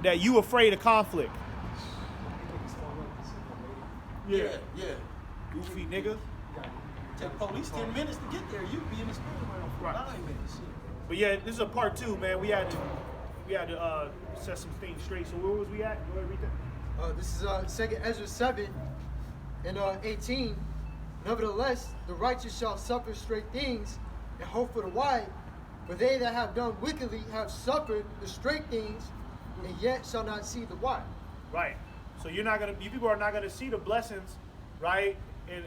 that you afraid of conflict. Yeah. Goofy nigga. Take police 10 minutes to get there. You be in the spirit realm for 9 minutes. But yeah, this is a part 2, man. We had to set some things straight. So where was we at? Go ahead, read that. This is 2 Ezra 7 and 18. Nevertheless, the righteous shall suffer straight things and hope for the wide. For they that have done wickedly have suffered the straight things, and yet shall not see the wide. Right. So you people are not gonna see the blessings, right? And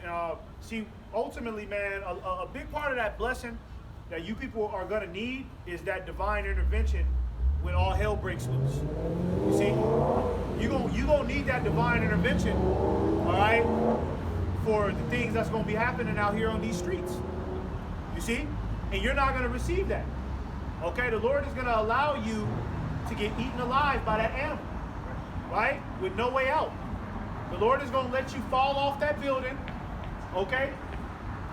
see, ultimately, man, a big part of that blessing that you people are gonna need is that divine intervention when all hell breaks loose. You see, you gonna need that divine intervention, all right, for the things that's gonna be happening out here on these streets. You see, and you're not gonna receive that. Okay, the Lord is gonna allow you to get eaten alive by that animal, right? With no way out. The Lord is gonna let you fall off that building, okay?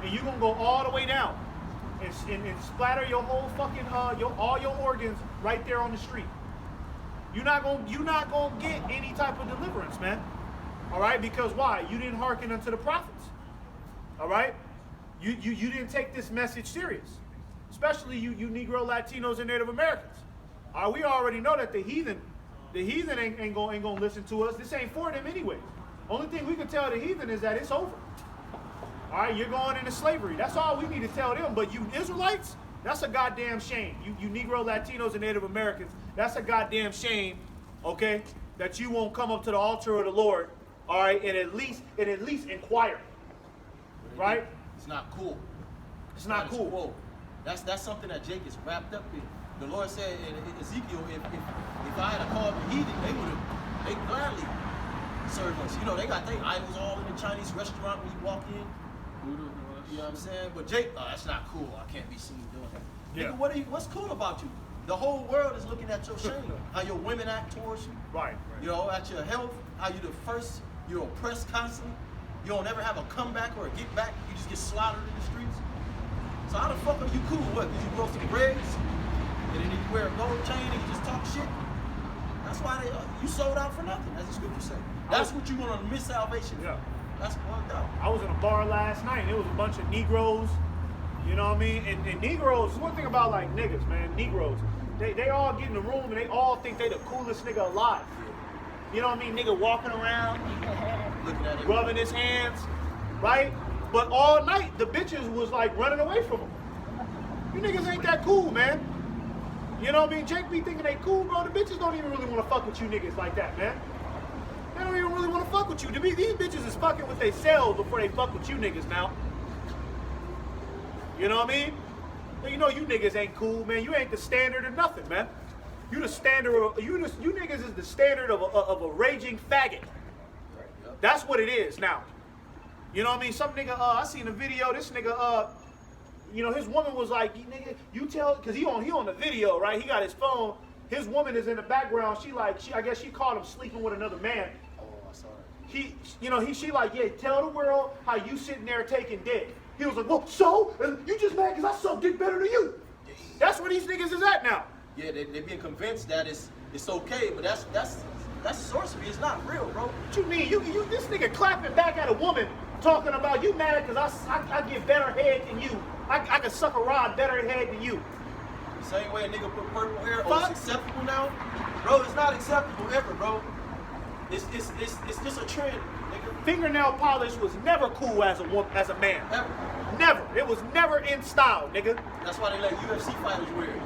And you're gonna go all the way down and splatter your whole fucking all your organs right there on the street. You're not gonna get any type of deliverance, man. All right? Because why? You didn't hearken unto the prophets. All right? You didn't take this message serious, especially you Negro, Latinos, and Native Americans. We already know that the heathen ain't gonna listen to us. This ain't for them anyway. Only thing we can tell the heathen is that it's over. All right, you're going into slavery. That's all we need to tell them. But you Israelites, that's a goddamn shame. You Negro, Latinos, and Native Americans, that's a goddamn shame, okay, that you won't come up to the altar of the Lord, all right, and at least inquire, right? It's not cool. It's not cool. That's something that Jake is wrapped up in. The Lord said in Ezekiel, if I had called the heathen, they gladly serve us. You know, they got their idols all in the Chinese restaurant when you walk in. You know what I'm saying? But Jake, that's not cool. I can't be seen doing that. Yeah. Nigga, what's cool about you? The whole world is looking at your shame. How your women act towards you. Right. You know, at your health, how you're oppressed constantly. You don't ever have a comeback or a get back. You just get slaughtered in the streets. So how the fuck are you cool? What? Because you grow some braids? And then you wear a gold chain and you just talk shit? That's why you sold out for nothing, as the scripture say. That's what you want to miss salvation for. Yeah. That's fucked up. I was in a bar last night and it was a bunch of Negroes, you know what I mean? And Negroes, one thing about like niggas, man, Negroes, they all get in the room and they all think they the coolest nigga alive. You know what I mean? Nigga walking around, Looking at it. rubbing his hands, right? But all night, the bitches was like running away from him. You niggas ain't that cool, man. You know what I mean? Jake be thinking they cool, bro. The bitches don't even really want to fuck with you niggas like that, man. They don't even really want to fuck with you. To me, these bitches is fucking with themselves before they fuck with you niggas now. You know what I mean? But you know you niggas ain't cool, man. You ain't the standard of nothing, man. You the standard of, you niggas is the standard of a raging faggot. That's what it is now. You know what I mean? Some nigga, I seen a video, this nigga, you know, his woman was like, nigga, you tell, cause he on the video, right? He got his phone. His woman is in the background. I guess she caught him sleeping with another man. Oh, I saw that. She like, yeah, tell the world how you sitting there taking dick. He was like, well, so? You just mad cause I suck dick better than you. That's where these niggas is at now. Yeah, they being convinced that it's okay, but that's sorcery. It's not real, bro. What you mean? You this nigga clapping back at a woman talking about you mad cause I get better head than you. I can suck a rod better head than you. Same way a nigga put purple hair, it's acceptable now? Bro, it's not acceptable ever, bro. It's just a trend, nigga. Fingernail polish was never cool as a man. Ever. Never. It was never in style, nigga. That's why they let UFC fighters wear it.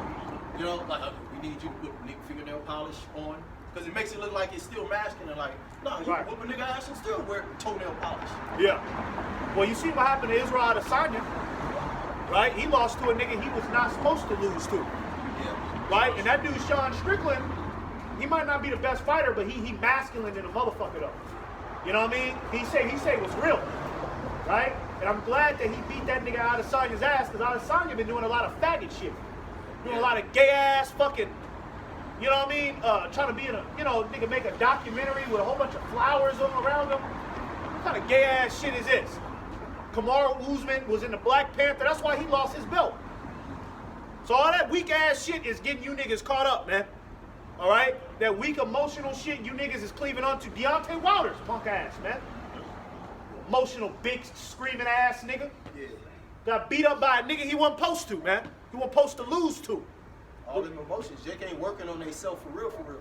You know, like, we need you to put fingernail polish on. Because it makes it look like it's still masculine. Like, no, you can whoop a nigga ass and still wear toenail polish. Yeah. Well, you see what happened to Israel Adesanya, right? He lost to a nigga he was not supposed to lose to. Yeah. Right? And that dude, Sean Strickland, he might not be the best fighter, but he masculine in a motherfucker though. You know what I mean? He say it was real. Right? And I'm glad that he beat that nigga Adesanya's ass, because Adesanya been doing a lot of faggot shit. Doing a lot of gay ass fucking, you know what I mean? Trying to be in a, you know, nigga make a documentary with a whole bunch of flowers around him. What kind of gay ass shit is this? Kamaru Usman was in the Black Panther. That's why he lost his belt. So all that weak ass shit is getting you niggas caught up, man. All right? that weak emotional shit you niggas is cleaving onto Deontay Wilder's punk ass, man. Emotional, big, screaming ass nigga. Yeah. Got beat up by a nigga he wasn't supposed to, man. He wasn't supposed to lose to. All them emotions. Jake ain't working on themselves for real, for real.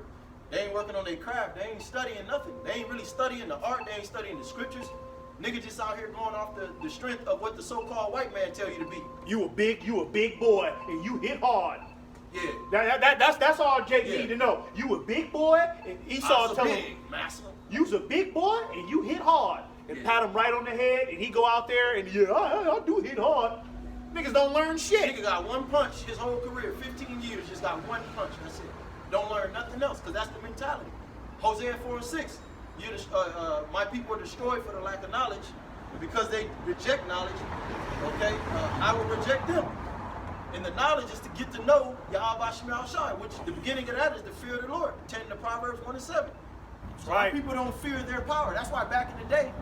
They ain't working on their craft. They ain't studying nothing. They ain't really studying the art. They ain't studying the scriptures. Nigga just out here going off the strength of what the so-called white man tell you to be. You a big boy, and you hit hard. Yeah. That's all Jake Yeah. need to know. You a big boy, and Esau tell him, big, massive. you's a big boy, and you hit hard. And Yeah. pat him right on the head, and he go out there, and yeah, I do hit hard. Niggas don't learn shit. Nigga got one punch his whole career, 15 years, just got one punch. That's it. Don't learn nothing else, because that's the mentality. Hosea 4:6. My people are destroyed for the lack of knowledge, and because they reject knowledge, okay, I will reject them. And the knowledge is to get to know Yahweh Shema Shai, which the beginning of that is the fear of the Lord, attending to Proverbs 1:7. So Right. our people don't fear their power. That's why back in the day,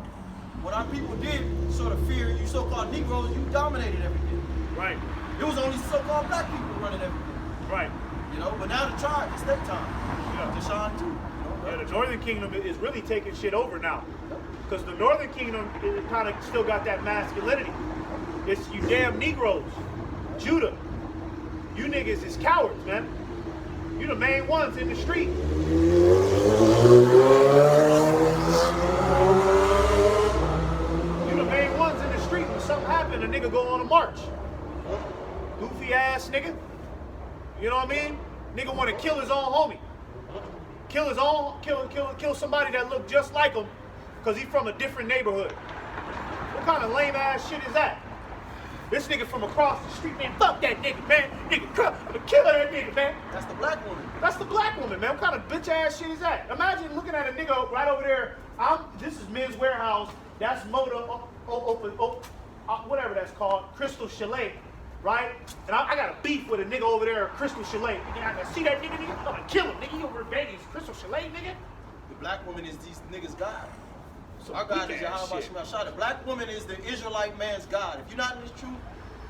when our people did sort of fear you so-called Negroes, you dominated everything. Right, It was only so-called black people running everything. right. You know, but now the tribe, it's their time Yeah. to shine too. You know, Yeah, the Northern Kingdom is really taking shit over now. Because the Northern Kingdom kind of still got that masculinity. It's you damn Negroes. Judah. You niggas is cowards, man. You the main ones in the street. You the main ones in the street. When something happen, a nigga go on a march. Goofy ass nigga. You know what I mean? Nigga want to kill his own homie. Kill somebody that look just like him because he's from a different neighborhood. What kind of lame ass shit is that? This nigga from across the street, man, fuck that nigga, man. Nigga, I'm gonna kill that nigga, man. that's the black woman. That's the black woman, man. What kind of bitch ass shit is that? Imagine looking at a nigga right over there. This is Men's Warehouse. That's Moda, whatever that's called, Crystal Chalet, right? And I got a beef with a nigga over there, Crystal Chalet. Nigga, I see that nigga, I'm gonna kill him, nigga. You over in Vegas, Crystal Chalet, nigga. The black woman is these niggas' God. Some Our God weak is ass Yahweh shit. Shema Shai. The black woman is the Israelite man's God. If you're not in this truth,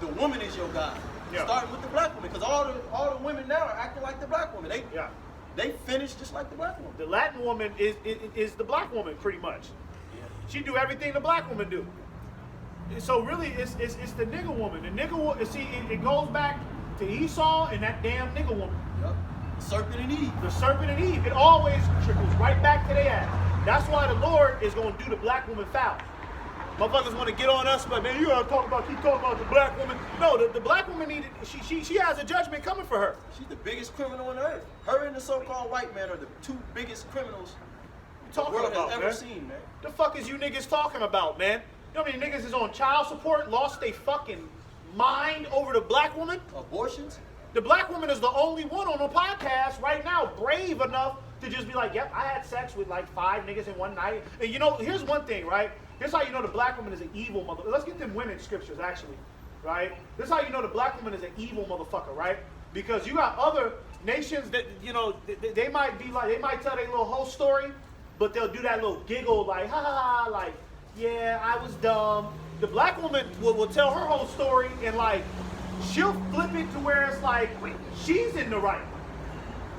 the woman is your God. Yeah. Starting with the black woman, because all the women now are acting like the black woman. They finish just like the black woman. The Latin woman is the black woman, pretty much. She do everything the black woman do. So really, it's the nigga woman. The nigga woman. See, it goes back to Esau and that damn nigga woman. Yep. Serpent and Eve. The serpent and Eve. It always trickles right back to their ass. That's why the Lord is going to do the black woman foul. Motherfuckers want to get on us, but man, you gotta keep talking about the black woman. No, the black woman needed. She has a judgment coming for her. She's the biggest criminal on earth. Her and the so-called white man are the two biggest criminals the world has ever seen, man. The fuck is you niggas talking about, man? You know how many niggas is on child support, lost their fucking mind over the black woman? Abortions? The black woman is the only one on the podcast right now brave enough to just be like, yep, I had sex with like 5 niggas in one night. And you know, here's one thing, right? Here's how you know the black woman is an evil mother. Let's get them women's scriptures, actually, right? This is how you know the black woman is an evil motherfucker, right? Because you got other nations that, you know, they might be like, they might tell their little whole story, but they'll do that little giggle like, ha ha ha, like, yeah, I was dumb. The black woman will tell her whole story and like, she'll flip it to where it's like, she's in the right.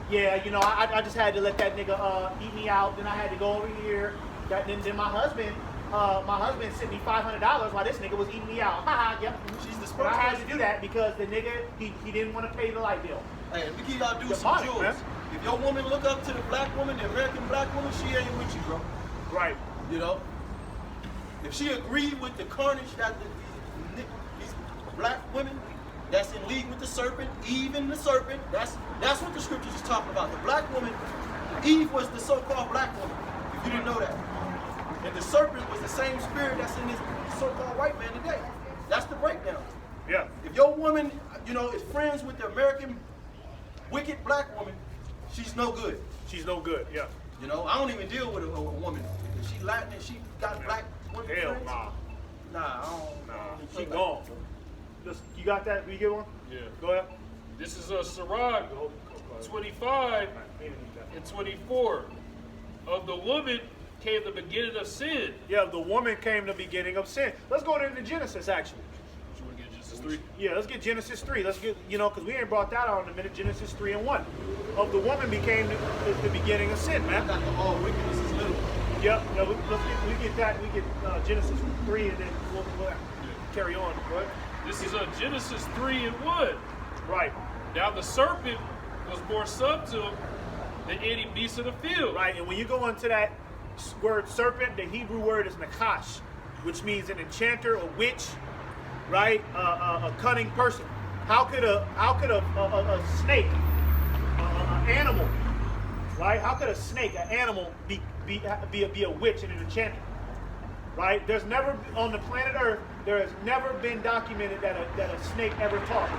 Yeah, you know, I just had to let that nigga eat me out. Then I had to go over here. Then my husband sent me $500 while this nigga was eating me out. Haha, yep. She's the But I had spokesperson. to do that because the nigga, he didn't want to pay the light bill. Hey, let me give y'all do The some money, jewels. man. If your woman look up to the black woman, the American black woman, she ain't with you, bro. Right. You know? If she agreed with the carnage that these black women that's in league with the serpent, even the serpent, that's what the scriptures is talking about. The black woman, Eve was the so-called black woman, if you didn't know that. And the serpent was the same spirit that's in this so-called white man today. That's the breakdown. Yeah. If your woman, you know, is friends with the American wicked black woman, she's no good. She's no good. Yeah. You know, I don't even deal with a woman. If she Latin and she got black women Hell friends, nah. Nah, I don't. Nah. play She like gone. that. Just, you got that? Will you get one? Yeah. Go ahead. This is a Sirach 25 and 24. Of the woman came the beginning of sin. Yeah, the woman came the beginning of sin. Let's go into Genesis, actually. You want to get Genesis 3. Yeah, let's get Genesis 3. Let's get, because we ain't brought that out in a minute. Genesis 3 and 1. Of the woman became the beginning of sin, I man. got the all wickedness is little. Yep. Yeah, we get that. We get Genesis 3 and then we'll carry on. What? This is Genesis 3 and 1. Right. Now the serpent was more subtle than any beast of the field. Right. And when you go into that word serpent, the Hebrew word is nakash, which means an enchanter, a witch, right? A cunning person. How could a snake, an animal, right? How could a snake, an animal, be a witch and an enchanter, right? There's never on the planet Earth, there has never been documented that a snake ever talked,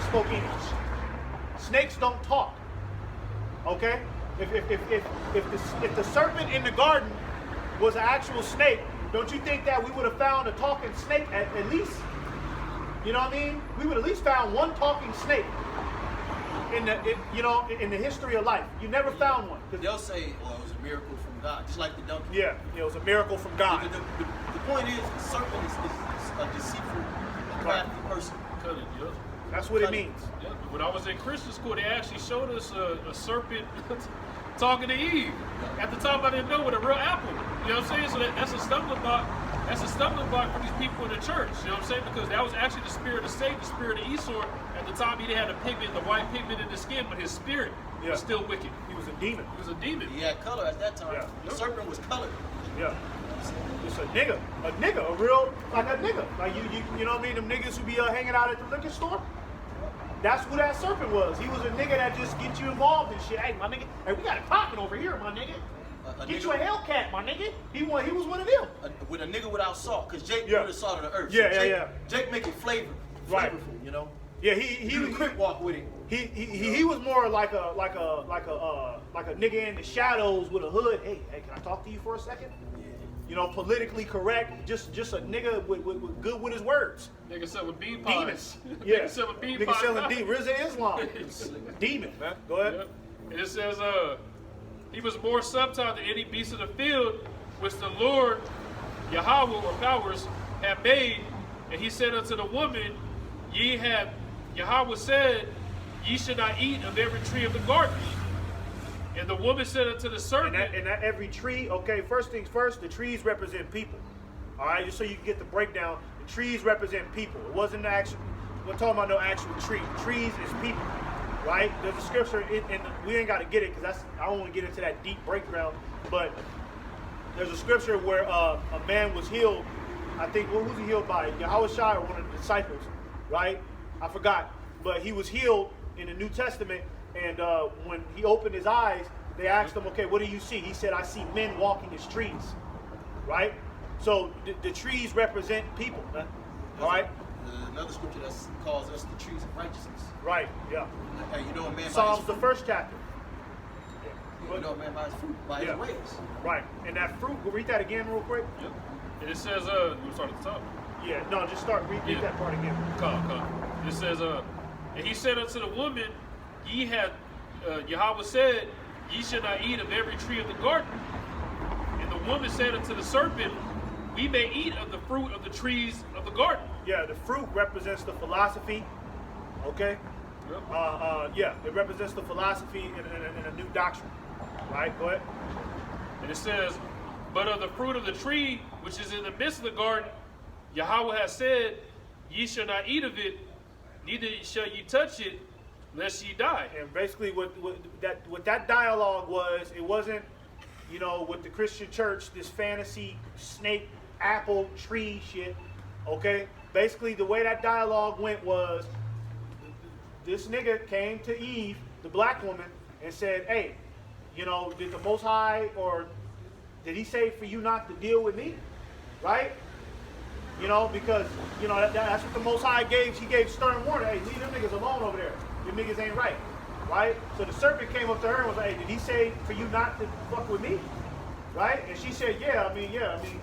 spoke English. Snakes don't talk. Okay? If the serpent in the garden was an actual snake, don't you think that we would have found a talking snake at least? You know what I mean? We would at least found one talking snake in the history of life. You never found one. They'll say, well, it was a miracle from God, just like the donkey. Yeah, it was a miracle from God. The point is, the serpent is a deceitful, crafty person. Cunning, yeah. That's what it means. Yeah. When I was in Christian school, they actually showed us a serpent talking to Eve. At the time, I didn't know what a real apple. You know what I'm saying? So that's a stumbling block. That's a stumbling block for these people in the church. You know what I'm saying? Because that was actually the spirit of Satan, the spirit of Esau. At the time, he didn't have the pigment, the white pigment in his skin, but his spirit was still wicked. He was a demon. He was a demon. He had color at that time. Yeah. The serpent was colored. Yeah. It's a nigga, a real, like a nigga. Like you know what I mean? Them niggas who be hanging out at the liquor store. That's who that serpent was. He was a nigga that just get you involved in shit. Hey, my nigga, hey, we got a popping over here, my nigga. Get you a Hellcat, my nigga. He was one of them. With a nigga without salt, because Jake Yeah. put the salt of the earth. Yeah, so yeah. Jake make it flavorful, Right. you know. Yeah, he You can quick walk with him. He was more like a nigga in the shadows with a hood. Hey, can I talk to you for a second? You know, politically correct, just a nigga with good with his words. Nigga selling bean Demons. pies. Yeah. Nigga selling bean Nigga pies. selling Rizza Islam. Demon, man. Go ahead. Yep. And it says, he was more subtle than any beast of the field, which the Lord, Yahweh or powers, had made. And he said unto the woman, Yahweh said, ye should not eat of every tree of the garden. And the woman said unto the serpent, And that every tree, okay, first things first, the trees represent people. All right, just so you can get the breakdown, the trees represent people. It wasn't we're talking about no actual tree. Trees is people, right? There's a scripture, and we ain't got to get it because I don't want to get into that deep breakdown, but there's a scripture where a man was healed. I think, who's he healed by? Yahweh Shai or one of the disciples, right? I forgot. But he was healed in the New Testament, and when he opened his eyes, they asked him, okay, what do you see? He said, I see men walking as trees, right? So the trees represent people, man. All right? Another scripture that calls us the trees of righteousness. Right, yeah. Hey, you know a man by Psalms, his the fruit. first chapter. You know a man by his fruit, by his ways. Right, and that fruit, we'll read that again real quick. Yep. And it says, we'll start at the top. Yeah, no, just read Yeah. that part again. Come. It says, and he said unto the woman, Yahweh said, ye should not eat of every tree of the garden. And the woman said unto the serpent, we may eat of the fruit of the trees of the garden. Yeah, the fruit represents the philosophy, okay? Yep. Yeah, it represents the philosophy in a new doctrine, right? Go ahead. And it says, but of the fruit of the tree which is in the midst of the garden, Yahweh has said, ye shall not eat of it, neither shall ye touch it, lest ye die. And basically what that dialogue was, it wasn't, with the Christian church, this fantasy snake, apple, tree shit, okay? Basically the way that dialogue went was, this nigga came to Eve, the black woman, and said, hey, did the Most High, or did he say for you not to deal with me, right? Because, that's what the Most High gave. He gave stern warning. Hey, leave them niggas alone over there. Them niggas ain't right, right? So the serpent came up to her and was like, hey, did he say for you not to fuck with me, right? And she said, yeah,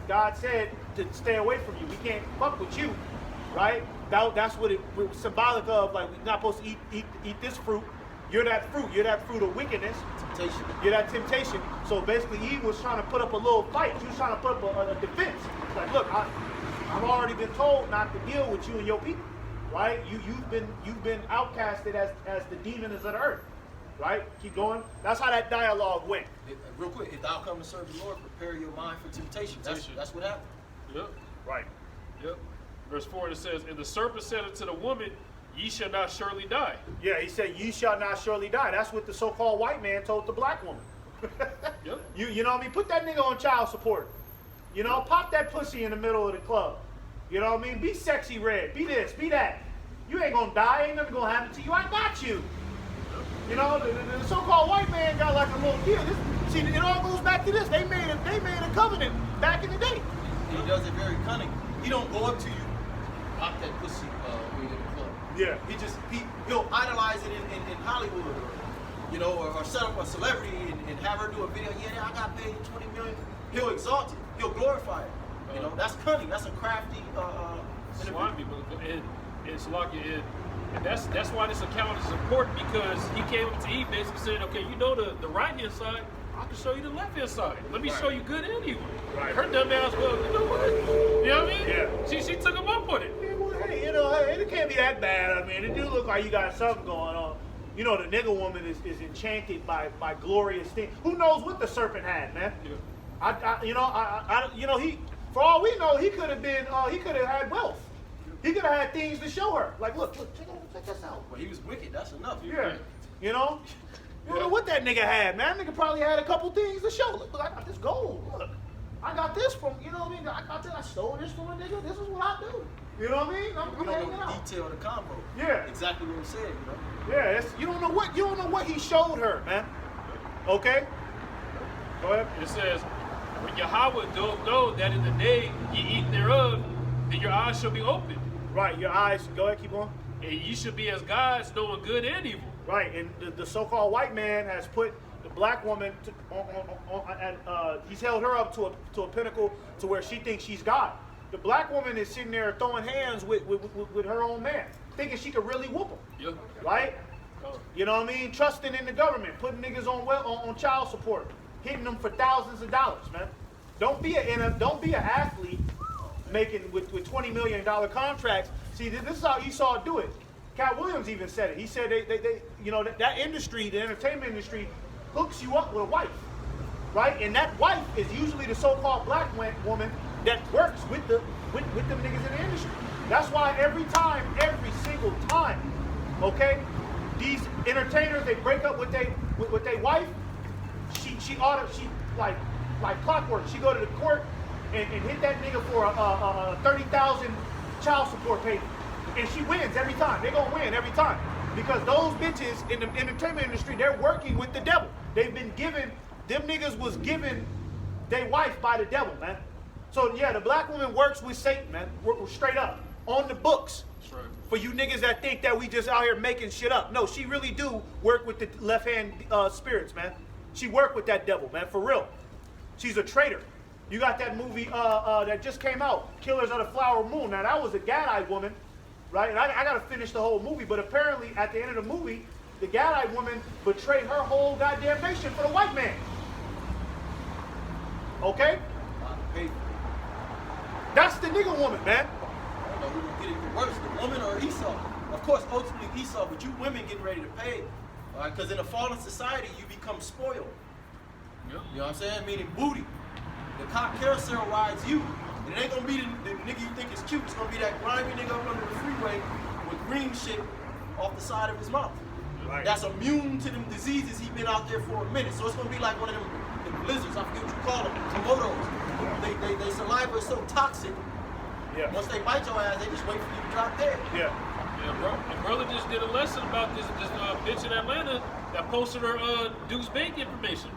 God said to stay away from you. We can't fuck with you, right? That's what it was symbolic of, like, we're not supposed to eat this fruit. You're that fruit. You're that fruit of wickedness. Temptation. You're that temptation. So basically, Eve was trying to put up a little fight. She was trying to put up a defense. Like, look, I've already been told not to deal with you and your people, right? You've been outcasted as the demons of the earth, right? Keep going. That's how that dialogue went. Real quick, if thou come to serve the Lord, prepare your mind for temptation. That's what happened. Yep. Right. Yep. Verse 4 it says, and the serpent said unto the woman, ye shall not surely die. Yeah, he said, "Ye shall not surely die." That's what the so-called white man told the black woman. Yep. You know what I mean? Put that nigga on child support. You know, pop that pussy in the middle of the club. You know what I mean? Be sexy red. Be this. Be that. You ain't gonna die. Ain't nothing gonna happen to you. I got you. You know, the so-called white man got like a little deal. See, it all goes back to this. They made a covenant back in the day. He does it very cunning. He don't go up to you, pop that pussy when you're in the club. Yeah. He'll idolize it in Hollywood, or set up a celebrity and have her do a video. Yeah, I got paid $20 million. He'll exalt it. He'll glorify it. That's cunning. That's a crafty. Slimy, and Salakia, and that's why this account is important, because he came up to Eve basically saying, okay, you know the right hand side, I can show you the left hand side. Let me show you good and evil. Right. Her dumb ass, well, you know what? You know what I mean? Yeah. She took him up on it. Yeah, well, hey, it can't be that bad. I mean, it do look like you got something going on. You know, the nigga woman is enchanted by glorious things. Who knows what the serpent had, man? Yeah. He, for all we know, he could have had wealth. He could have had things to show her. Like, look, check this out. Well, he was wicked. That's enough. Yeah. You know? You don't know what that nigga had, man. That nigga probably had a couple things to show. Look, I got this gold. Look. I got this from, you know what I mean? I stole this from a nigga. This is what I do. You know what I mean? You don't know the detail of the combo. Yeah. Exactly what he said, Yeah, you don't know what he showed her, man. Okay? Go ahead. It says, when Yahweh doth know that in the day ye eat thereof, then your eyes shall be opened. Right, your eyes, go ahead, keep on. And ye shall be as gods, knowing good and evil. Right, and the so-called white man has put the black woman he's held her up to a pinnacle to where she thinks she's God. The black woman is sitting there throwing hands with her own man, thinking she could really whoop him. Yep. Right? You know what I mean? Trusting in the government, putting niggas on child support, hitting them for thousands of dollars, man. Don't be an athlete making with $20 million contracts. See, this is how Esau do it. Cat Williams even said it. He said that industry, the entertainment industry, hooks you up with a wife, right? And that wife is usually the so-called black woman that works with them niggas in the industry. That's why every single time, okay, these entertainers, they break up with their wife. She like clockwork. She go to the court and hit that nigga for a 30,000 child support payment. And she wins every time. They're gonna win every time. Because those bitches in the entertainment industry, they're working with the devil. They've been given, them niggas was given their wife by the devil, man. So yeah, the black woman works with Satan, man. We're straight up. On the books. That's right. For you niggas that think that we just out here making shit up. No, she really do work with the left-hand spirits, man. She work with that devil, man, for real. She's a traitor. You got that movie that just came out, Killers of the Flower Moon. Now that was a Gadite woman, right? And I gotta finish the whole movie, but apparently at the end of the movie, the Gadite woman betrayed her whole goddamn nation for the white man. Okay? That's the nigga woman, man. I don't know who will get it worse, the woman or Esau. Of course, ultimately Esau, but you women getting ready to pay. All right, because in a fallen society, you become spoiled. Yep. You know what I'm saying? Meaning booty. The cop carousel rides you. And it ain't gonna be the nigga you think is cute. It's gonna be that grimy nigga up under the freeway with green shit off the side of his mouth. Right. That's immune to them diseases he been out there for a minute. So it's gonna be like one of them lizards, I forget what you call them, Komodos. They saliva is so toxic. Yeah. Once they bite your ass, they just wait for you to drop dead. Yeah. Yeah, bro. My brother just did a lesson about this bitch in Atlanta that posted her Duke's Bank information.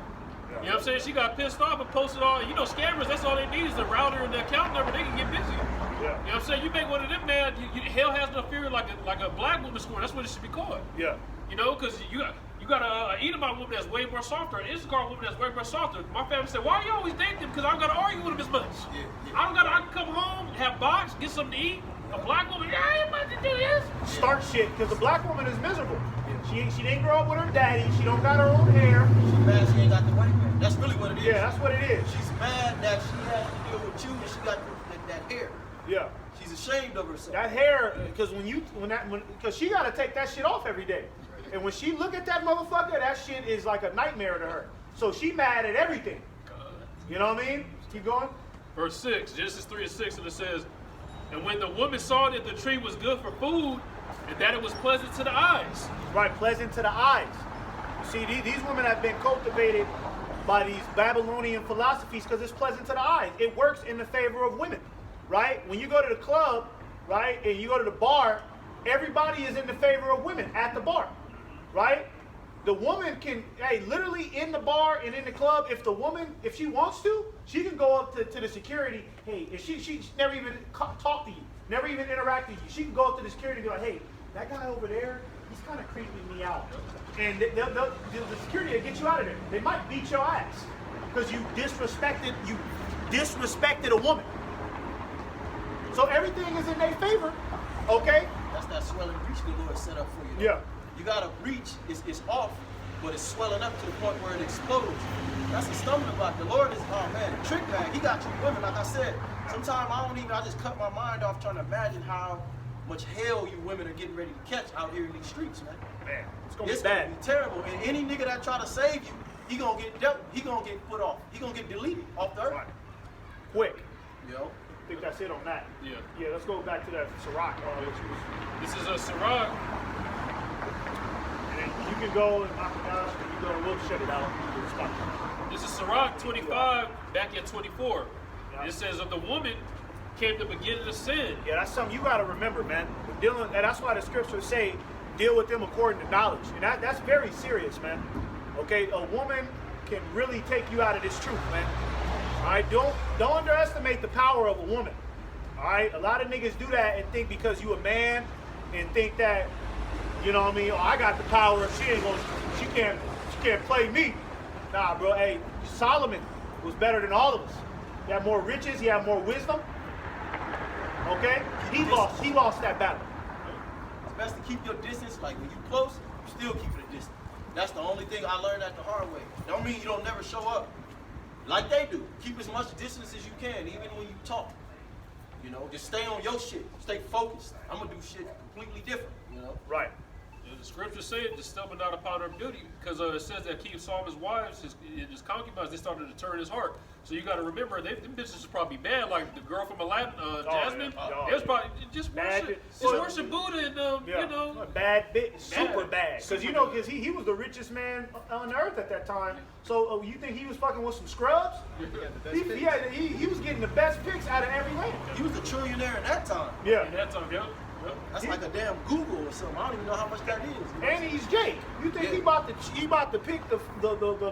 You know what I'm saying? She got pissed off and posted all, scammers, that's all they need is the router and the account number, they can get busy. Yeah. You know what I'm saying? You make one of them, man, hell has no fear like a black woman score. That's what it should be called. Yeah. Because you got a Edomite woman that's way more softer, an Issachar woman that's way more softer. My family said, why you always date them? Because I don't got to argue with them as much. Yeah. I can come home, have box, get something to eat. A black woman, I ain't about to do this. Start shit, because the black woman is miserable. She didn't grow up with her daddy. She don't got her own hair. She's mad she ain't got the white man. That's really what it is. Yeah, that's what it is. She's mad that she has to deal with you and she got that hair. Yeah. She's ashamed of herself. That hair, because because she got to take that shit off every day. And when she look at that motherfucker, that shit is like a nightmare to her. So she mad at everything. You know what I mean? Keep going. Verse 6, Genesis 3:6, and it says, and when the woman saw that the tree was good for food, and that it was pleasant to the eyes. Right, pleasant to the eyes. You see, these women have been cultivated by these Babylonian philosophies because it's pleasant to the eyes. It works in the favor of women, right? When you go to the club, right, and you go to the bar, everybody is in the favor of women at the bar, right? The woman can, hey, literally in the bar and in the club, if the woman, if she wants to, she can go up to the security, hey, if she never even talk to you, never even interact with you. She can go up to the security and be like, hey, that guy over there, he's kind of creeping me out. And the security will get you out of there. They might beat your ass because you disrespected a woman. So everything is in their favor, okay? That's that swelling breach the Lord set up for you. Yeah. You got a breach, it's off, but it's swelling up to the point where it explodes. That's a stumbling block. The Lord is, oh man, a trick bag. He got you women, like I said. Sometimes I just cut my mind off trying to imagine how much hell you women are getting ready to catch out here in these streets, man. Man, it's gonna It's be bad. gonna be terrible. And any nigga that try to save you, he gonna get dealt. He gonna get put off. He gonna get deleted off the earth. Right. Quick. You know. I think that's it on that. Yeah. Yeah, let's go back to that Ciroc. This is a Sirach. And you can go and knock it out. You go, we'll shut it out. We'll stop. This is Sirach 25, back at 24. Yeah. It says, of the woman came the beginning of sin. Yeah, that's something you got to remember, man. And that's why the scriptures say, deal with them according to knowledge. And that's very serious, man. Okay, a woman can really take you out of this truth, man. All right, don't underestimate the power of a woman. All right, a lot of niggas do that and think because you a man and think that, you know what I mean? Oh, I got the power. She can't play me. Nah, bro. Hey, Solomon was better than all of us. He had more riches. He had more wisdom. Okay, he lost that battle. It's best to keep your distance. Like when you close, you still keep it a distance. That's the only thing I learned at the hard way. Don't mean you don't never show up like they do. Keep as much distance as you can, even when you talk. You know, just stay on your shit. Stay focused. I'm gonna do shit completely different. You know. Right. The scriptures say it, just stumble not upon her beauty, because it says that King Solomon's wives, his concubines, they started to turn his heart. So you got to remember, them bitches is probably bad. Like the girl from Aladdin, Jasmine, it was probably just worship Buddha and you know, bad bitch, super bad. Because you know, because he was the richest man on earth at that time. So you think he was fucking with some scrubs? He was getting the best picks out of every land. He was a trillionaire at that time. Yeah. in that time, yeah. That's like a damn Google or something. I don't even know how much that is. You know? And he's Jake. You think he about to pick the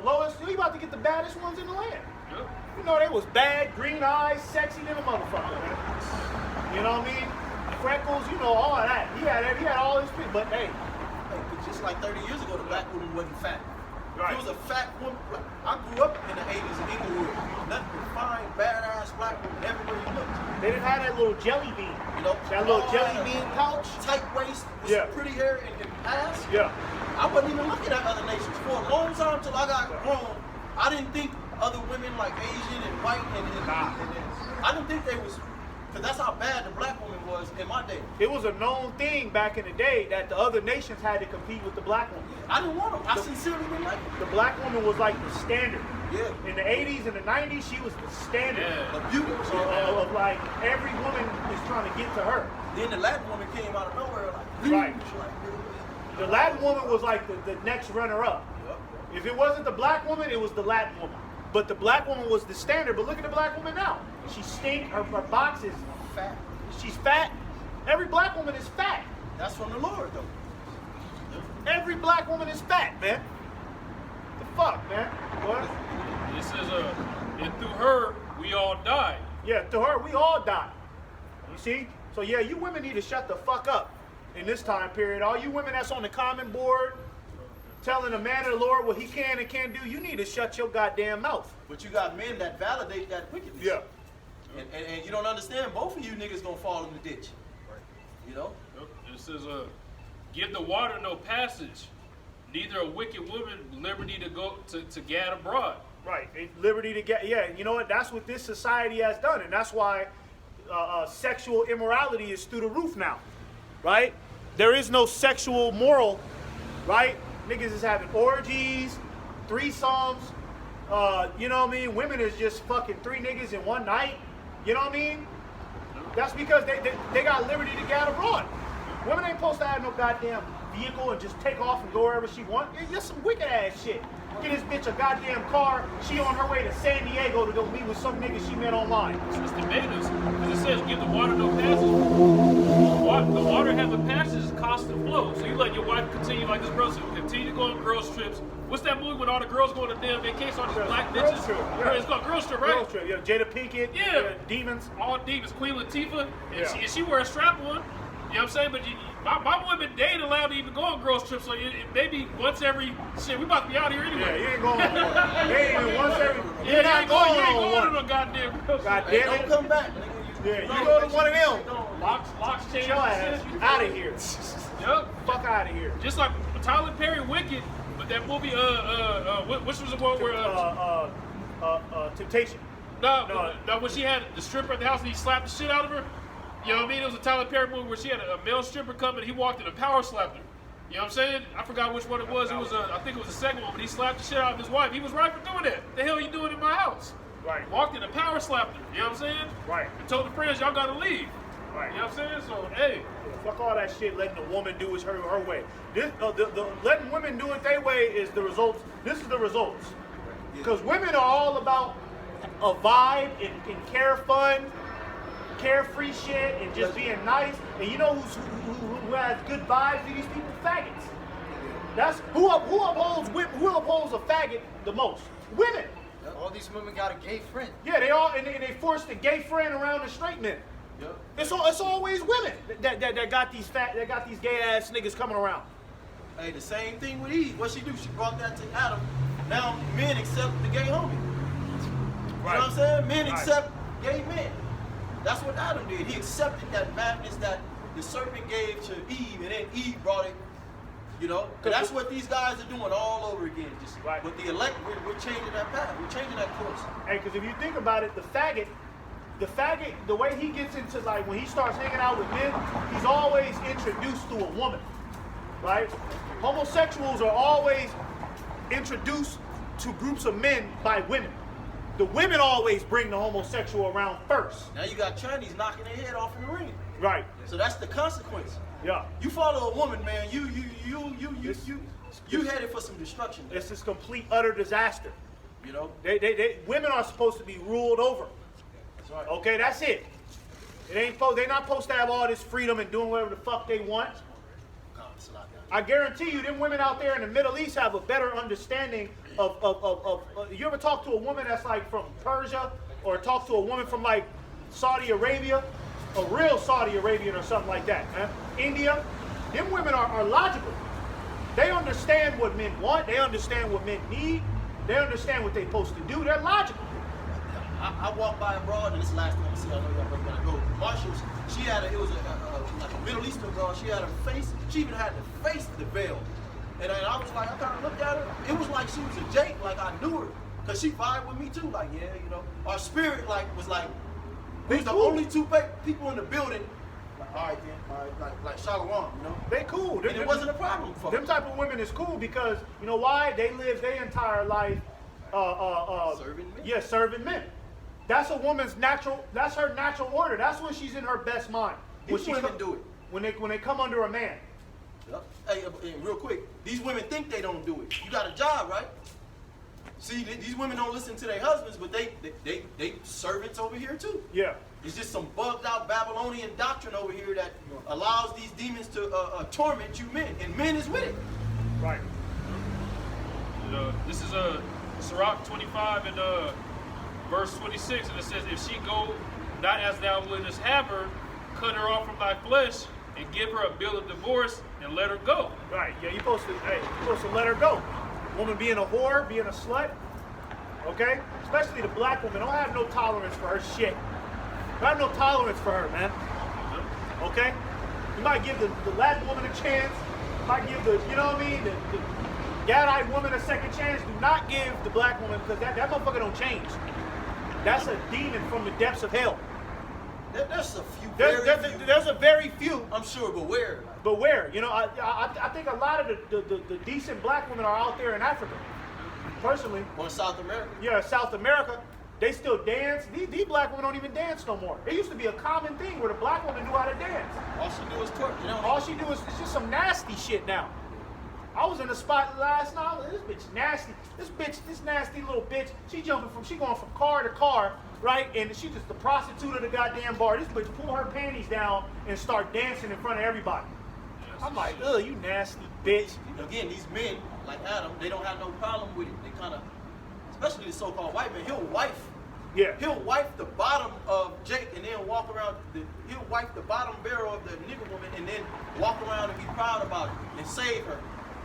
lowest? He about to get the baddest ones in the land. Yeah. You know, they was bad, green eyes, sexy than a motherfucker, man. You know what I mean? Freckles, you know, all of that. He had all his picks, but hey. Just like 30 years ago, the black woman wasn't fat. Right. It was a fat woman. I grew up in the 80s in Inglewood. Nothing but fine, badass black woman everywhere you looked. They didn't have that little jelly bean. You know, That little jelly bean pouch. tight waist, with some pretty hair and ass. Yeah. I wasn't even looking at other nations for a long time till I got grown. I didn't think other women like Asian and white and I didn't think they was, because that's how bad the black woman was in my day. It was a known thing back in the day that the other nations had to compete with the black woman. I didn't want them. I sincerely didn't like them. The black woman was like the standard. Yeah. In the 80s and the 90s, she was the standard. Yeah. A beauty. Of like every woman is trying to get to her. Then the Latin woman came out of nowhere like, Right. she like, The Latin woman was like the next runner-up. Yep. If it wasn't the black woman, it was the Latin woman. But the black woman was the standard. But look at the black woman now. She stink. Her box is Fat. She's fat. Every black woman is fat. That's from the Lord though. Every black woman is fat, man. The fuck, man? What? It says, and through her we all died. Yeah, to her, we all die. You see? So yeah, you women need to shut the fuck up in this time period. All you women that's on the comment board telling the man of the Lord what he can and can't do, you need to shut your goddamn mouth. But you got men that validate that wickedness. Yeah. And you don't understand, both of you niggas gonna fall in the ditch. You know? And it says, give the water no passage, neither a wicked woman liberty to go to gad abroad. Right. Liberty to get, yeah, you know what? That's what this society has done. And that's why sexual immorality is through the roof now, right? There is no sexual moral, right? Niggas is having orgies, threesomes, you know what I mean? Women is just fucking 3 niggas in one night, you know what I mean? That's because they got liberty to get abroad. Women ain't supposed to have no goddamn vehicle and just take off and go wherever she wants. It's some wicked ass shit. Get this bitch a goddamn car. She on her way to San Diego to go meet with some nigga she met online. It's the natives. Because it says give the water no passage. The water having passage is constant flow. So you let your wife continue like this girl, so continue to go on girls trips. What's that movie when all the girls go on a damn vacation, all these black bitches? Girls Trip, yeah. It's called Girls Trip, right? Girls Trip, yeah. Jada Pinkett, Yeah. Demons. All demons. Queen Latifah, Yeah. and she wear a strap on. You know what I'm saying? But my women, they ain't allowed to even go on girls trips. So maybe once every shit. We about to be out here anyway. Yeah, you ain't going on one. They ain't even once every. Yeah, You're not going you ain't on going one. to no goddamn girls. God Hey, damn don't it. come back, nigga. Yeah, you go to one of them. Locks, chains, Get your ass and shit. out of here. Yup. Fuck out of here. Just like Tyler Perry, Wicked, but that movie, which was the one where, Temptation. no, when she had the stripper at the house and he slapped the shit out of her. You know what I mean? It was a Tyler Perry movie where she had a male stripper come and he walked in and power slapped her. You know what I'm saying? I forgot which one it was. It was I think it was the second one, but he slapped the shit out of his wife. He was right for doing that. The hell you doing in my house? Right. Walked in and power slapped her. You know what I'm saying? Right. And told the friends y'all gotta leave. Right. You know what I'm saying? So hey. Fuck all that shit. Letting the woman do it her way. This the letting women do it their way is the results. This is the results. Because women are all about a vibe and care fun, carefree shit, and just being nice. And you know who has good vibes to these people? Faggots. That's who upholds a faggot the most? Women. All these women got a gay friend. Yeah, they all and they force the gay friend around the straight men. Yep. It's always women that got these gay ass niggas coming around. Hey, the same thing with Eve. What she do? She brought that to Adam. Now men accept the gay homie. You know what I'm saying? Men accept gay men. That's what Adam did. He accepted that madness that the serpent gave to Eve, and then Eve brought it. You know, and that's what these guys are doing all over again. Just with the elect, we're changing that path. We're changing that course. Hey, because if you think about it, the faggot, the way he gets into, like, when he starts hanging out with men, he's always introduced to a woman, right? Homosexuals are always introduced to groups of men by women. The women always bring the homosexual around first. Now you got Chinese knocking their head off in the ring. Right. So that's the consequence. Yeah. You follow a woman, man. You headed for some destruction. It's this complete utter disaster. You know. Women are supposed to be ruled over. That's right. Okay, that's it. They're not supposed to have all this freedom and doing whatever the fuck they want. I guarantee you, them women out there in the Middle East have a better understanding of you ever talk to a woman that's like from Persia, or talk to a woman from like Saudi Arabia, a real Saudi Arabian or something like that, man. India, them women are logical. They understand what men want. They understand what men need. They understand what they're supposed to do. They're logical. I walked by abroad, and this last time I see, I know y'all both gotta go. Marshalls, she had it was like a Middle Eastern girl. She had her face. She even had the face the veil. And then I was like, I kind of looked at her. It was like she was a Jake, like I knew her, cause she vibed with me too. Like, yeah, you know, our spirit was like, we was the only two people in the building. Like, all right, then, all right, like Shalom, you know. They cool. And it wasn't a problem for them. Type of women is cool because you know why? They live their entire life serving men. Yeah, serving men. That's a woman's natural. That's her natural order. That's when she's in her best mind. These women do it when they come under a man. Yep. Hey, and real quick, these women think they don't do it. You got a job, right? See, these women don't listen to their husbands, but they servants over here too. Yeah. It's just some bugged out Babylonian doctrine over here that allows these demons to torment you men, and men is with it. Right. This is Sirach 25 and verse 26, and it says, "If she go not as thou wouldest have her, cut her off from thy flesh, and give her a bill of divorce, and let her go." Right. Yeah, you're supposed to let her go. Woman being a whore, being a slut. Okay? Especially the black woman. Don't have no tolerance for her shit. Don't have no tolerance for her, man. Okay? You might give the Latin woman a chance. Might give the, you know what I mean? The Gadite woman a second chance. Do not give the black woman, because that motherfucker don't change. That's a demon from the depths of hell. There's a few. There's a very few. I'm sure, but where? But where? You know, I think a lot of the decent black women are out there in Africa. Personally. Or in South America. Yeah, South America. They still dance. These black women don't even dance no more. It used to be a common thing where the black woman knew how to dance. All she do is twerk. You know? All she do is it's just some nasty shit now. I was in the spot last night. This bitch nasty. This nasty little bitch. She going from car to car, right? And she just the prostitute of the goddamn bar. This bitch pull her panties down and start dancing in front of everybody. I'm like, ugh, you nasty bitch. Again, these men like Adam, they don't have no problem with it. They kind of, especially the so-called white man, he'll wife the bottom of Jake and then walk around. He'll wife the bottom barrel of the nigga woman and then walk around and be proud about it and save her.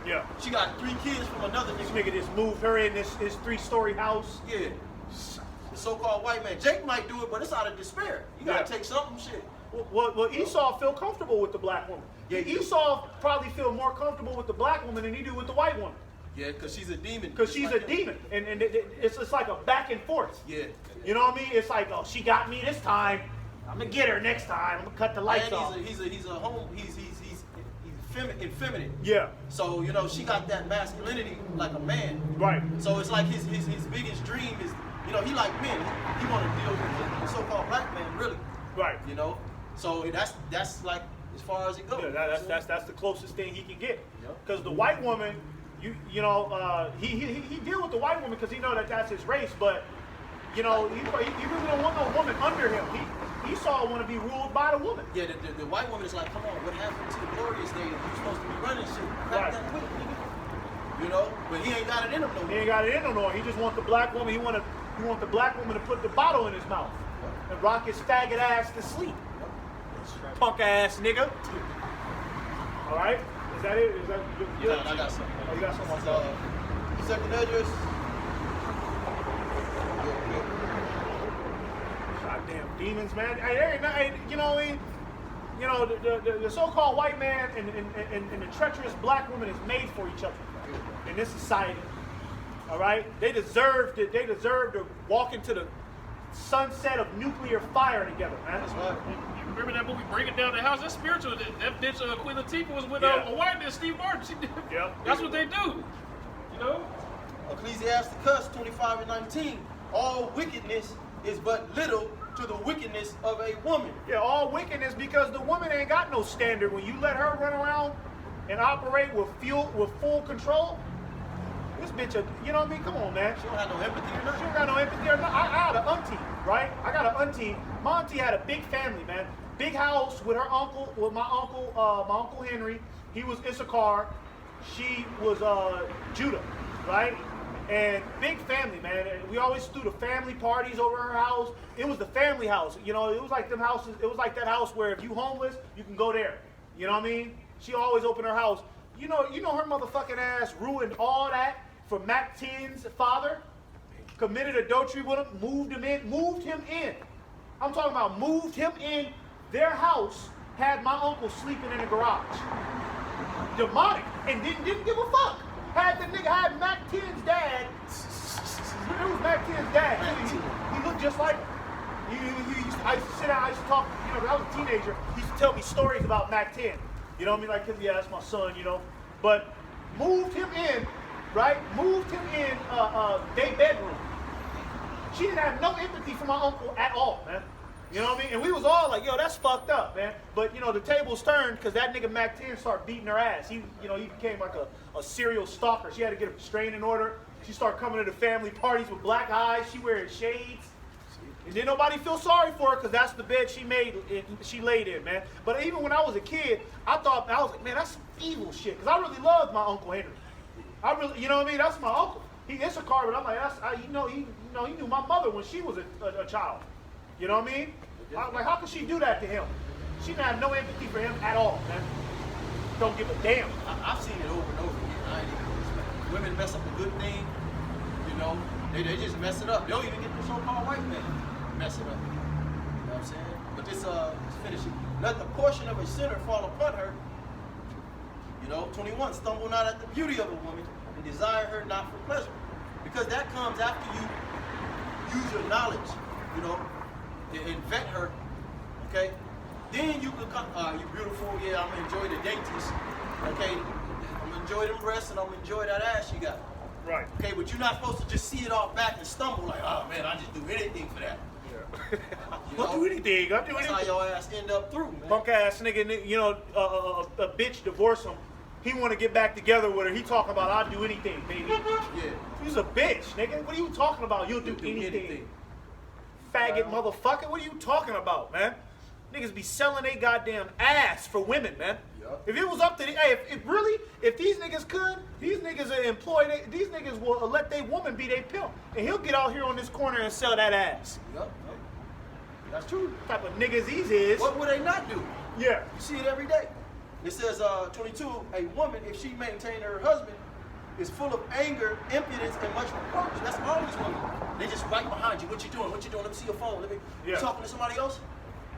Yeah. She got 3 kids from another This nigga. nigga just moved her in this 3-story house. Yeah. The so-called white man. Jake might do it, but it's out of despair. You gotta take something, shit. Well, Esau feel comfortable with the black woman. Yeah, Esau probably feel more comfortable with the black woman than he do with the white woman. Yeah, because she's a demon. Because she's like a demon. And it's like a back and forth. Yeah. You know what I mean? It's like, oh, she got me this time. I'm going to get her next time. I'm going to cut the lights off. He's effeminate. Yeah. So, you know, she got that masculinity like a man. Right. So it's like his biggest dream is, you know, he like men. He want to deal with the so-called black man, really. Right. You know? So that's like as far as it goes. Yeah, that's the closest thing he can get. Yep. Because the white woman, he deal with the white woman because he know that's his race, but you know, he really don't want no woman under him. Esau want to be ruled by the woman. Yeah, the white woman is like, come on, what happened to the glorious days? You're supposed to be running shit. Crack that whip, nigga. You know, but he ain't got it in him no more. He ain't got it in him no more. He just want the black woman. He want the black woman to put the bottle in his mouth and rock his faggot ass to sleep. Punk ass nigga. All right, is that it? Is that I got something. Oh, you got something. Second address. Goddamn demons, man. You know what I mean? You know, the so-called white man and the treacherous black woman is made for each other in this society. All right? They deserve to walk into the sunset of nuclear fire together, man. That's right. You remember that movie Breaking Down the House? That's spiritual. That bitch Queen Latifah was with a white man, Steve Martin. She did. Yeah. That's what they do. You know? Ecclesiasticus 25:19. All wickedness is but little to the wickedness of a woman. Yeah, all wickedness because the woman ain't got no standard. When you let her run around and operate with full control, this bitch, you know what I mean? Come on, man. She don't have no empathy or She nothing. don't got no empathy or nothing. I had an auntie, right? I got an auntie. My auntie had a big family, man. Big house with her uncle, with my uncle Henry. He was Issachar. She was Judah, right? And big family, man. And we always threw the family parties over her house. It was the family house. You know, it was like them houses. It was like that house where if you homeless, you can go there. You know what I mean? She always opened her house. You know her motherfucking ass ruined all that for Mac 10's father. Committed adultery with him, moved him in. I'm talking about moved him in their house, had my uncle sleeping in the garage. Demonic, and didn't give a fuck. Had Mac 10's dad. It was Mac 10's dad. He looked just like him. I used to sit down, I used to talk, you know, when I was a teenager, he used to tell me stories about Mac 10. You know what I mean? Like, yeah, that's my son, you know. But moved him in, right? Moved him in their bedroom. She didn't have no empathy for my uncle at all, man. You know what I mean? And we was all like, yo, that's fucked up, man. But, you know, the tables turned because that nigga Mac 10 started beating her ass. He became like a serial stalker. She had to get a restraining order. She started coming to the family parties with black eyes. She wearing shades. And then nobody feel sorry for her because that's the bed she laid in, man. But even when I was a kid, I was like, man, that's some evil shit. Because I really loved my Uncle Henry. You know what I mean? That's my uncle. He Issachar, but I'm like, he knew my mother when she was a child. You know what I mean? Like, how could she do that to him? She didn't have no empathy for him at all, man. Don't give a damn. I've seen it over and over again. I ain't even respect. Women mess up a good thing, you know, they just mess it up. They don't even get the so-called white man mess it up. You know what I'm saying? But this finishing. Let the portion of a sinner fall upon her. You know, 21, stumble not at the beauty of a woman and desire her not for pleasure. Because that comes after you use your knowledge, you know, and vet her Okay? Then you can come, you beautiful, yeah, I'm gonna enjoy the dainties. Okay? I'm gonna enjoy them breasts and I'm gonna enjoy that ass you got. Right. Okay, but you're not supposed to just see it all back and stumble like, oh man, I just do anything for that. Yeah. You I'll do anything. I'll do That's how anything. your ass end up through, man. Punk ass nigga, you know, a bitch divorce him. He want to get back together with her. He talking about I'll do anything, baby. Yeah. He's a bitch, nigga. What are you talking about? You'll do anything. Faggot motherfucker. What are you talking about, man? Niggas be selling they goddamn ass for women, man. Yup. If it was up to the, hey, if these niggas could, these niggas are employed. These niggas will let they woman be their pimp, and he'll get out here on this corner and sell that ass. Yup. That's true. What type of niggas these is? What would they not do? Yeah. You see it every day. It says 22, a woman, if she maintained her husband, is full of anger, impudence, and much reproach. That's always women. They just right behind you. What you doing? What you doing? Let me see your phone. Let me. Yeah. You talking to somebody else?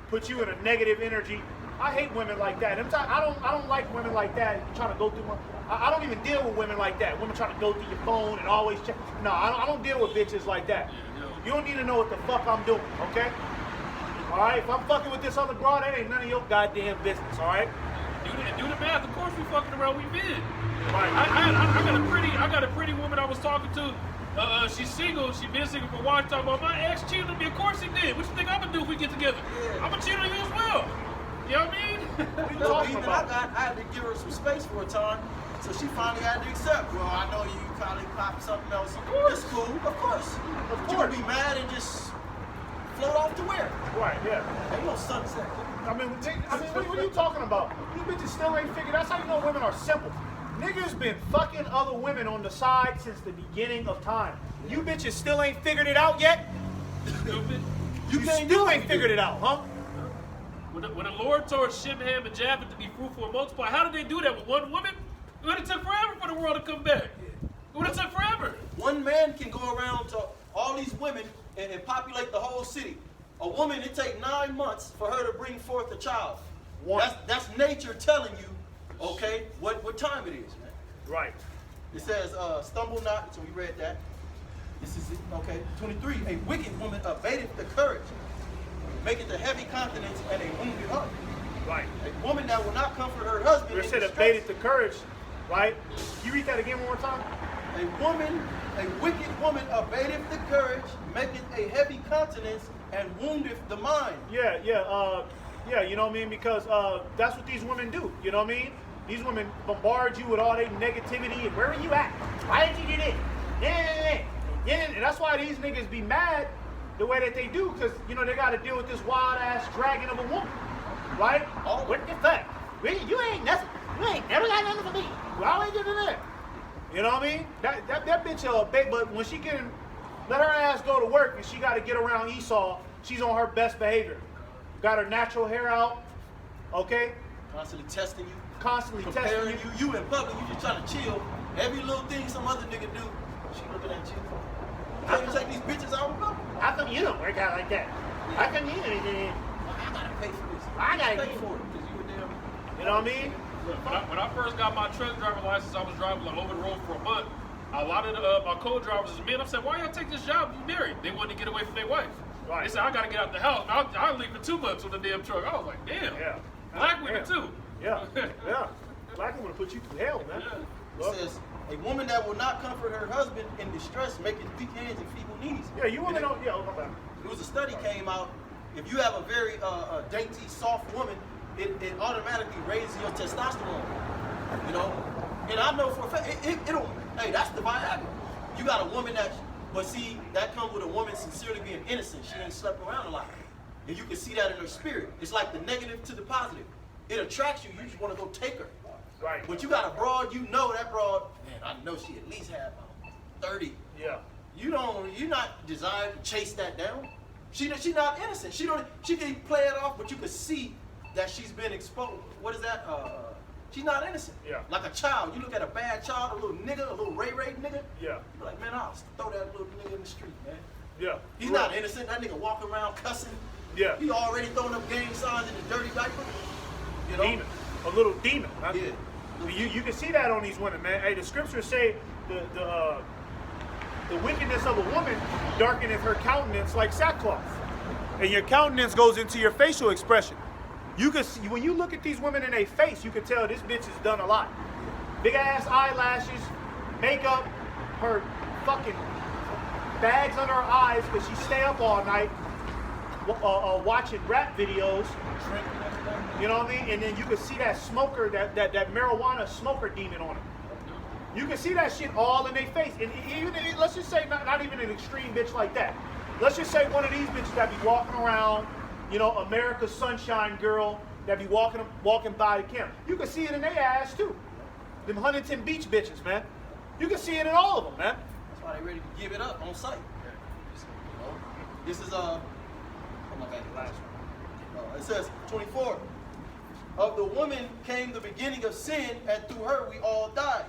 Put you in a negative energy. I hate women like that. I don't like women like that trying to go through my. I don't even deal with women like that. Women trying to go through your phone and always check. No, I don't deal with bitches like that. You don't need to know what the fuck I'm doing, okay? All right, if I'm fucking with this other broad, that ain't none of your goddamn business, all right? Do the math. Of course we fucking around. We been. Right. I got a pretty woman I was talking to. She's single. She been single for a while. Talking about my ex cheated on me. Of course he did. What you think I'm gonna do if we get together? I'm gonna cheat on you as well. You know what I mean? What are you No, talking even about? I had to give her some space for a time, so she finally had to accept. Well, I know you probably popped something else. course. It's cool, of course. Of But you course. can be mad and just float off to where? Right, yeah. Ain't no sunset. I mean, what are you talking about? You bitches still ain't figured. That's how you know women are simple. Niggas been fucking other women on the side since the beginning of time. You bitches still ain't figured it out yet? Stupid. You still ain't figured it out, huh? When the Lord told Shem, Ham, and Japheth to be fruitful and multiply, how did they do that with one woman? It would have took forever for the world to come back. It would have took forever. One man can go around to all these women and populate the whole city. A woman, it take 9 months for her to bring forth a child. One. That's nature telling you, okay, what time it is, man. Right. It says, stumble not, so we read that. This is it, okay. 23, a wicked woman abateth the courage, maketh a heavy countenance and a wounded heart. Right. A woman that will not comfort her husband. You in said distress. abated the courage, right? You read that again one more time? A wicked woman abateth the courage, maketh a heavy countenance, and woundeth the mind. Yeah, you know what I mean? Because that's what these women do, you know what I mean? These women bombard you with all their negativity and where are you at? Why did you do this? Yeah. And that's why these niggas be mad the way that they do, because, you know, they got to deal with this wild-ass dragon of a woman, right? Oh. What the fuck? You ain't nothing. You ain't never got nothing for me. You always doing that. You know what I mean? That bitch a big, but when she can let her ass go to work and she got to get around Esau, she's on her best behavior. Got her natural hair out, okay? Constantly testing you. Constantly Comparing testing you in public, you just trying to chill. Every little thing some other nigga do, she looking at you. How you take these bitches out of public? How come you don't work out like that? How come you ain't? I gotta pay for this. I gotta pay pay for it because you were damn. You know what I mean? Look, when I first got my truck driver license, I was driving like over the road for a month. A lot of my co-drivers is men. I said, why y'all take this job? You married. They wanted to get away from their wife. Right. They said, I got to get out the house. I'll leave for 2 months on the damn truck. I was like, damn. Yeah. Black women Yeah. too. Yeah. Black woman put you through hell, man. Yeah. It says, a woman that will not comfort her husband in distress, making weak hands and feeble knees. Yeah, you want to know? Yeah, oh, my bad. It was a study came out. If you have a very dainty, soft woman, it automatically raises your testosterone. You know, and I know for a fact it'll. Hey, that's the Viagra. You got a woman but see, that comes with a woman sincerely being innocent. She ain't slept around a lot, and you can see that in her spirit. It's like the negative to the positive. It attracts you. You just want to go take her. Right. But you got a broad. You know that broad. Man, I know she at least had about 30. Yeah. You're not designed to chase that down. She not innocent. She can play it off, but you can see that she's been exposed. What is that? She's not innocent. Yeah. Like a child. You look at a bad child, a little nigga, a little Ray nigga. Yeah. You're like, man, I'll throw that little nigga in the street, man. Yeah. He's not innocent. That nigga walking around cussing. Yeah. He already throwing up gang signs in the dirty diaper. You know? Demon. A little demon, man. Yeah. You can see that on these women, man. Hey, the scriptures say the wickedness of a woman darkeneth her countenance like sackcloth. And your countenance goes into your facial expression. You can see, when you look at these women in their face, you can tell this bitch has done a lot. Big ass eyelashes, makeup, her fucking bags under her eyes because she stay up all night watching rap videos. You know what I mean? And then you can see that smoker, that marijuana smoker demon on her. You can see that shit all in their face. And even let's just say not even an extreme bitch like that. Let's just say one of these bitches that be walking around, you know, America's Sunshine Girl, that be walking by the camera. You can see it in their ass too. Them Huntington Beach bitches, man. You can see it in all of them, man. That's why they ready to give it up on sight. This is oh my God, the last one. It says 24. Of the woman came the beginning of sin, and through her we all died.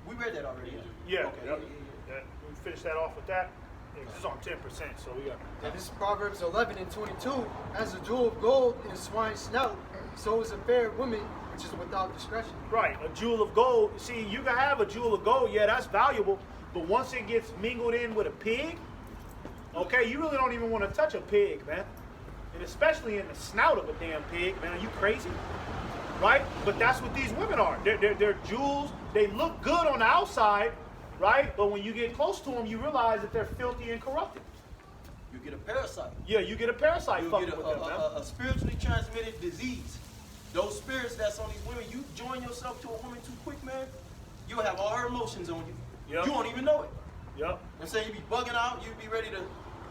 We read that already. Yeah. Okay. Yeah. We finish that off with that. Yeah, it's on 10%, so we got. And this is Proverbs 11 and 22. As a jewel of gold in a swine's snout, so is a fair woman which is without discretion. Right, a jewel of gold. See, you can have a jewel of gold, yeah, that's valuable. But once it gets mingled in with a pig, okay, you really don't even want to touch a pig, man. And especially in the snout of a damn pig, man. Are you crazy? Right? But that's what these women are. They're jewels. They look good on the outside, right? But when you get close to them, you realize that they're filthy and corrupted. You get a parasite. Yeah, you get a parasite You fucking get with them, man. a spiritually transmitted disease. Those spirits that's on these women, you join yourself to a woman too quick, man, you'll have all her emotions on you. Yep. You won't even know it. Yep. I'm saying you be bugging out, you be ready to.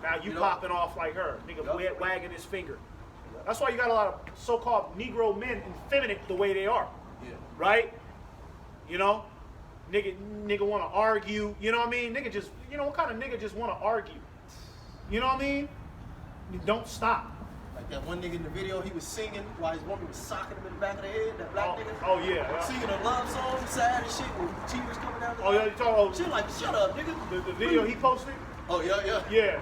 Now you know? popping off like her. Nigga Yep. wagging his finger. That's why you got a lot of so-called Negro men effeminate the way they are. Yeah. Right? You know? Nigga want to argue. You know what I mean? Nigga just, you know, what kind of nigga just want to argue? You know what I mean? You don't stop. Like that one nigga in the video, he was singing while his woman was socking him in the back of the head, that black nigga. Oh, yeah. Singing a love song, sad and shit, with tears coming down the Oh, yeah, you talking Shit like, shut up, nigga. the video he posted? Oh, yeah. Yeah.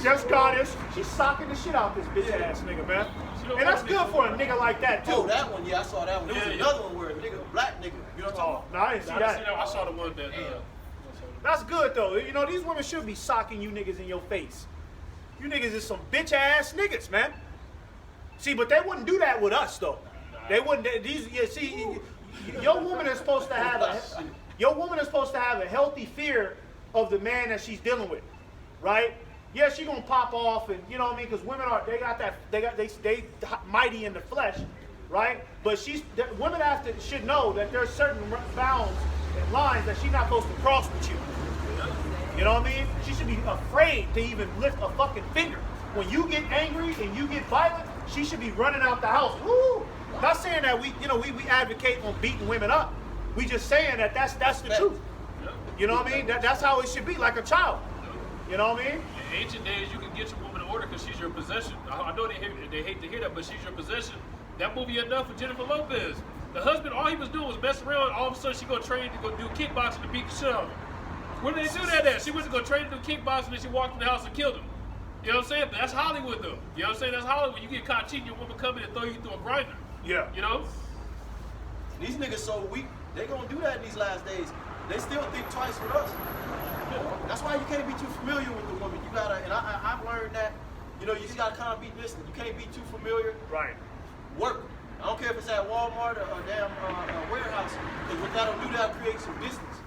Just goddess. She's socking the shit out this bitch ass nigga, man. And that's good for a nigga like that, too. Oh, that one, yeah, I saw that one. There was Yeah, another one where a nigga, a black nigga, you know what I'm Oh, talking no, I didn't see that. I saw the one that. That's good, though. You know, these women should be socking you niggas in your face. You niggas is some bitch ass niggas, man. See, but they wouldn't do that with us, though. They wouldn't. Your woman is supposed to have a healthy fear of the man that she's dealing with, right? Yeah, she gonna pop off, and you know what I mean, because women they mighty in the flesh, right? But women should know that there's certain bounds and lines that she's not supposed to cross with you. You know what I mean? She should be afraid to even lift a fucking finger. When you get angry and you get violent, she should be running out the house. Woo! Not saying that we advocate on beating women up. We just saying that that's the truth. You know what I mean? That's how it should be, like a child. You know what I mean? In ancient days, you can get your woman in order because she's your possession. I know they hate to hear that, but she's your possession. That movie enough for Jennifer Lopez. The husband, all he was doing was messing around. All of a sudden, she go train to go do kickboxing to beat the shit out of him. Where did they do that at? She went to go train to do kickboxing, and she walked in the house and killed him. You know what I'm saying? But that's Hollywood, though. You know what I'm saying? That's Hollywood. You get caught cheating, your woman come in and throw you through a grinder. Yeah. You know? These niggas so weak, they gonna do that in these last days. They still think twice with us. That's why you can't be too familiar with the woman. You gotta, and I've learned that, you know, you just gotta kind of be listening. You can't be too familiar. Right. Work. I don't care if it's at Walmart or a damn warehouse, because what that'll do, that'll create some distance.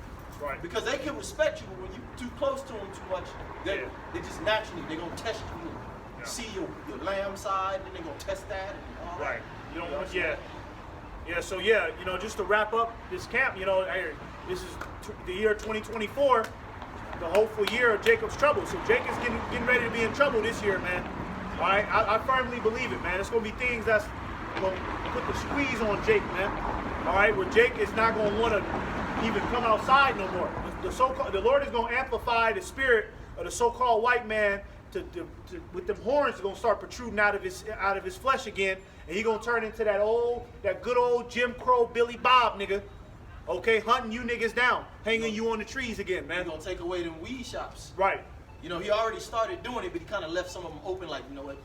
Right. Because they can respect you, but when you're too close to them too much, they just naturally, they're gonna test you. Yeah. See your lamb side, and then they're gonna test that and all Right. that. You don't want, yeah. Yeah, so yeah, you know, just to wrap up this camp, you know, this is the year 2024, the hopeful year of Jacob's trouble. So Jake is getting ready to be in trouble this year, man. All right, I firmly believe it, man. It's gonna be things that's gonna put the squeeze on Jake, man. All right, where Jake is not gonna want to even come outside no more. The Lord is gonna amplify the spirit of the so-called white man with them horns gonna start protruding out of his flesh again, and he gonna turn into that good old Jim Crow Billy Bob nigga, okay, hunting you niggas down, hanging you on the trees again, man. He's gonna take away them weed shops. Right. You know, he already started doing it, but he kind of left some of them open, like, you know what,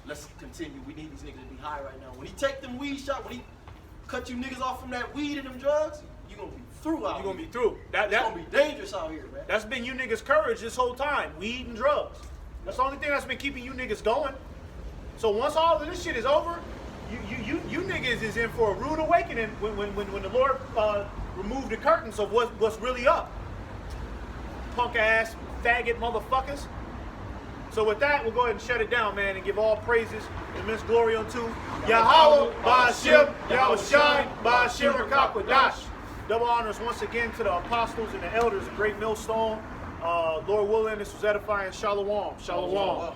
let's continue. We need these niggas to be high right now. When he take them weed shops, when he cut you niggas off from that weed and them drugs, you're gonna be through out You're gonna here. be through. It's gonna be dangerous out here, man. That's been you niggas' courage this whole time, weed and drugs. That's the only thing that's been keeping you niggas going. So once all of this shit is over, you niggas is in for a rude awakening when the Lord removed the curtains of what's really up. Punk ass, faggot motherfuckers. So with that, we'll go ahead and shut it down, man, and give all praises and immense glory unto Yahweh, Ba'ashim, Yahushai, Ba'ashim, Rakakwadash. Double honors once again to the apostles and the elders, a great millstone. Lord willing, this was edifying. Shalom. Shalom.